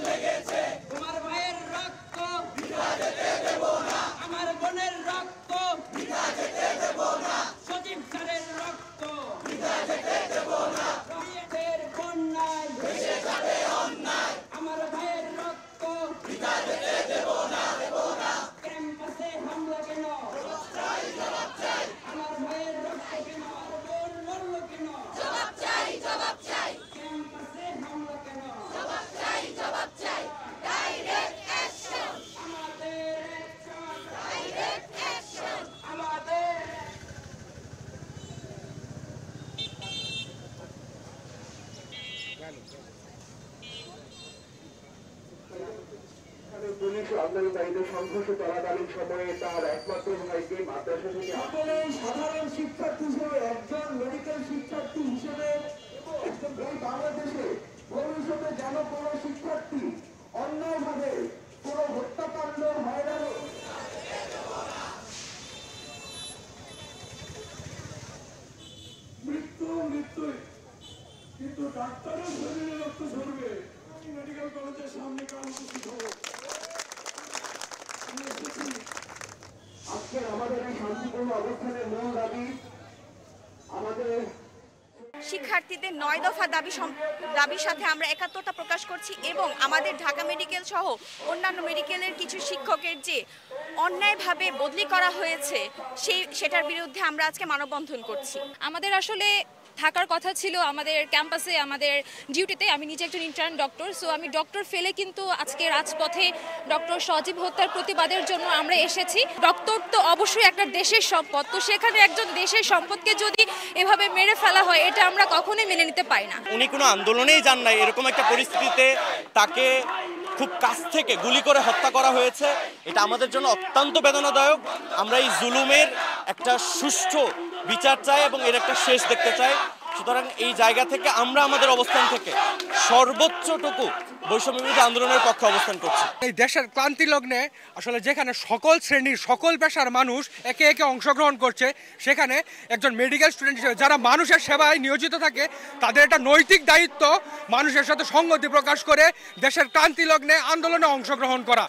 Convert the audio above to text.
লেগেছে, তোমার ভাইয়ের রক্ত আমার বোনের রক্ত সজীব স্যারের রক্ত রক্তের বন্যায় আমার ভাইয়ের রক্ত ক্যাম্পাসে হামলা কেন? আমার ভাইয়ের রক্ত কেন? আমার বোন মরল কেন? ক্যাম্পাসে হামলা কেন? আমাদের পুলিশ আন্দোলনকারীদের সংঘর্ষ চলাকালীন সময়ে তার একমাত্র ভাইকে মাদ্রাসা থেকে সাধারণ শিক্ষার্থী হিসেবে একজন মেডিকেল শিক্ষার্থী হিসেবে একজন এই বাংলাদেশে ভবিষ্যতে যেন কোনো শিক্ষার্থী অন্যায়ভাবে কোনো হত্যাকাণ্ড হয়রানি মৃত্যুই কিন্তু ডাক্তারের শরীরে রক্ত ঝরবে। মেডিকেল কলেজের সামনে কাল উপস্থিত হবো। আজকে আমাদের এই শান্তিপূর্ণ অবস্থানের মূল দাবি আমাদের শিক্ষার্থীদের ৯ দফা দাবির সাথে আমরা একাত্মতা প্রকাশ করছি এবং আমাদের ঢাকা মেডিকেল সহ অন্যান্য মেডিকেলের কিছু শিক্ষকের যে অন্যায়ভাবে বদলি করা হয়েছে সেটার বিরুদ্ধে আমরা আজকে মানববন্ধন করছি। আমাদের আসলে থাকার কথা ছিল আমাদের ক্যাম্পাসে, আমাদের ডিউটিতে। আমি নিজে একজন ইন্টার্ন ডক্টর, সো আমি ডক্টর ফেলে কিন্তু আজকে রাজপথে ডক্টর সজীব হত্যার প্রতিবাদের জন্য আমরা এসেছি। ডক্টর তো অবশ্যই একটা দেশের সম্পদ, তো সেখানে একজন দেশের সম্পদকে যদি এভাবে মেরে ফেলা হয় এটা আমরা কখনোই মেনে নিতে পারি না। উনি কোনো আন্দোলনেই যান নাই, এরকম একটা পরিস্থিতিতে তাকে খুব কাছ থেকে গুলি করে হত্যা করা হয়েছে। এটা আমাদের জন্য অত্যন্ত বেদনাদায়ক। আমরা এই জুলুমের একটা সুষ্ঠু বিচার চাই এবং এর একটা শেষ দেখতে চাই। সুতরাং এই জায়গা থেকে আমরা আমাদের অবস্থান থেকে সর্বোচ্চটুকু বৈষম্য বিরোধী আন্দোলনের পক্ষে অবস্থান করছি। এই দেশের ক্লান্তি লগ্নে আসলে যেখানে সকল শ্রেণীর সকল পেশার মানুষ একে একে অংশগ্রহণ করছে, সেখানে একজন মেডিকেল স্টুডেন্ট হিসেবে যারা মানুষের সেবায় নিয়োজিত থাকে তাদের একটা নৈতিক দায়িত্ব মানুষের সাথে সংগতি প্রকাশ করে দেশের ক্লান্তি লগ্নে আন্দোলনে অংশগ্রহণ করা।